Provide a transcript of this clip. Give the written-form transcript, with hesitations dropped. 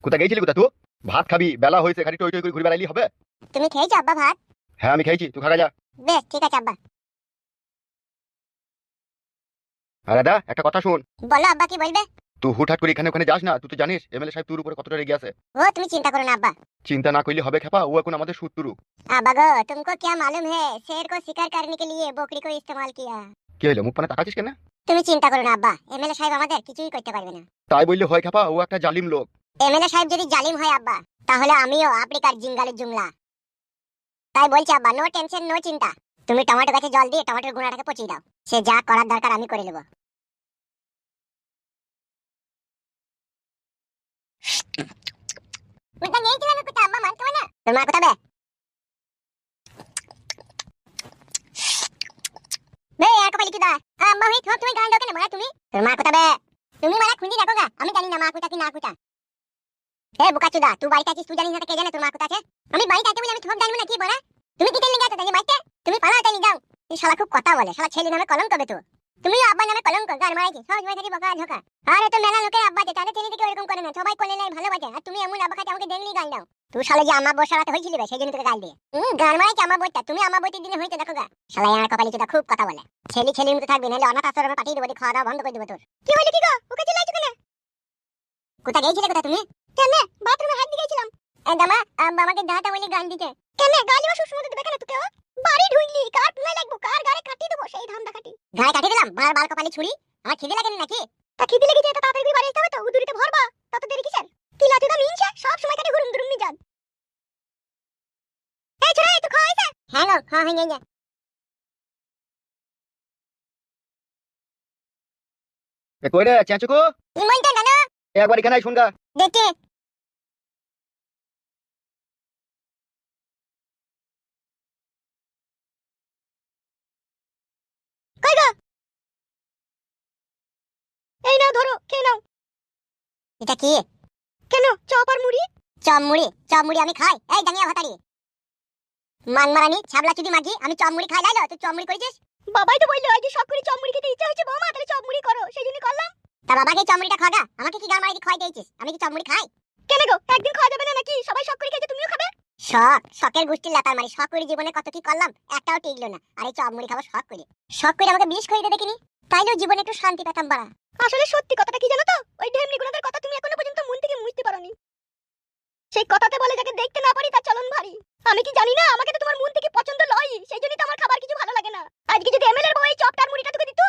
কোথায় গেছিলি কোথা তুই? ভাত খাবি, বেলা হয়েছে, খালি টই টই করে ঘুরে বেড়াইলি হবে? তুমি খেয়েছো আব্বা ভাত? হ্যাঁ আমি খেয়েছি, তুই খা যা। বেশ ঠিক আছে আব্বা। আর দাদা একটা কথা শুন, বলো আব্বা, কি বলবে? তুই হুটহাট করে এখানে ওখানে যাস না। তুই তো জানিস এমএলএ সাহেব তোর উপরে কতটা রেগে আছে। ও তুমি চিন্তা করো না अब्बा। চিন্তা না করলে হবে খেপা, ও এখন আমাদের শত্রু। अब्बा गो, तुमको क्या मालूम है, शेर को शिकार करने के लिए बकरी को इस्तेमाल किया। কি হলো, মুখ পানে তাকাচ্ছিস কেন? তুমি চিন্তা করো না আব্বা, এমএলএ সাহেব আমাদের কিছুই করতে পারবে না। তাই বললে হয় খেপা, ও একটা জালিম লোক। এমএলএ সাহেব যদি জালিম হয় আব্বা, তাহলে আমিও আফ্রিকার জিঙ্গালের জুমলা। তাই বলছি আব্বা, নো টেনশন নো চিন্তা। তুমি টমেটো গাছে জল দিয়ে টমেটোর গুঁড়াটাকে পচিয়ে দাও, সে যা করার দরকার আমি করে নেব। কোথা গিয়েছিলাম কোথা আব্বা, মানতে হয় না? তোর মা কোথাবে? বে আর কপালি কি দা? আম্মা ভাই তুমি গান দাও কেন মারা তুমি? তোর মা কোথাবে? তুমি মারা খুঁজি দেখো গা, আমি জানি না মা কোথা কি না কোথা। হে বোকাচোদা, তুই বাড়িতে আছিস, তুই জানিস না কে জানে তোর মা কোথা আছে? আমি বাড়িতে আছি বলে আমি সব জানবো না কি বড়া? তুমি কি তেল নিয়ে গেছো তাই বাড়িতে? তুমি পালাও তাই যাও। এই শালা খুব কথা বলে, শালা ছেলে নামে কলঙ্ক বে তো। তুমিও আব্বা নামে কলঙ্ক, গান মারাইছিস সব সময় খালি বকা ঝোকা। আরে তো মেলা লোকের আব্বা আছে, তাদের ছেলে থেকে এরকম করে না, সবাই কোলে নেয় ভালোবাসে, আর তুমি এমন আব্বা কাছে আমাকে দেখলি গাল দাও। তুই শালা যে আমার বসারাতে হয়েছিলি বে, সেই জন্য তোকে গাল দিয়ে। গান মারাইছি আমার বইটা, তুমি আমার বইটির দিনে হইতে দেখো গা। শালা আর কপালি চোদা খুব কথা বলে। ছেলে ছেলের মতো থাকবি, নাহলে অনাথ আশ্রমে পাঠিয়ে দেবো, খাওয়া দাওয়া বন্ধ করে দেবো তোর। কি হইলো কি গো, ওকে চিল্লাইছো কেন? কোথা গিয়েছিলে কোথা তুমি? কেন বাথরুমে হাত দিয়ে গেছিলাম। এই দামা আব্বা আমাকে দাঁতা বলে গান দিতে। কেন গালি বা সুসমত দেবে কেন তোকে? বাড়ি ঢুইলি কার পুলাই লাগবো, কার গাড়ে কাটি দেবো, সেই ধান্দা কাটি। গায়ে কাটি দিলাম, মার বাল কপালি ছুরি। আমার খিদে লাগে নাকি? তা খিদে লেগেছে, এটা তাড়াতাড়ি বাড়ি আসতে হবে তো, উদুরিতে ভরবা। তত দেরি কিসের? তিলা তিলা মিনছে সব সময় কাটে গুরুম দুরুম মিজান। এই ছোড়া তুই খাওয়া হইছে? হ্যাঁ গো খাওয়া হয়ে গেছে। এ কই রে চেঁচুকু? ইমনটা জানো? একবার এখানে আয়, শুনগা। দেখতে কই গো? এই নাও ধরো, খেয়ে নাও। এটা কি? কেন চপ আর মুড়ি? চপ মুড়ি? চপ মুড়ি আমি খাই? এই ডাঙিয়া ভাতারি মানমারানি ছাবলা চুদি মাঝি, আমি চপ মুড়ি খাই লাইলো, তুই চপ মুড়ি করেছিস? বাবাই তো বললো আজ সব করে চপ মুড়ি খেতে ইচ্ছা হচ্ছে বৌমা, তাহলে চপ মুড়ি করো, সেই জন্য করলাম। তা বাবাকে চপ মুড়িটা খাওয়া, আমাকে কি গান মারাই খাই দিয়েছিস? আমি কি চপ মুড়ি খাই? কেন গো, একদিন খাওয়া যাবে না নাকি? সবাই শখ করে খেয়েছে, তুমিও খাবে। শখ? শখের গোষ্ঠীর লাতার মারি, শখ করে জীবনে কত কি করলাম, একটাও টিকলো না। আর এই চপ মুড়ি খাবো শখ করে? শখ করে আমাকে বিষ খাইয়ে দেখিনি, তাইলেও জীবনে একটু শান্তি পেতাম বাড়া। আসলে সত্যি কথাটা কি জানো তো, ওই ঢেমনি গুণাদের কথা তুমি এখনো পর্যন্ত মন থেকে মুছতে পারোনি। সেই কথাতে বলে যাকে দেখতে না পারি তার চলন ভারী। আমি কি জানি না আমাকে তো তোমার মন থেকে পছন্দ লয়, সেই জন্যই তো আমার খাবার কিছু ভালো লাগে না। আজকে যদি এমএলএর বউ এই চপটার মুড়িটা তোকে দিত,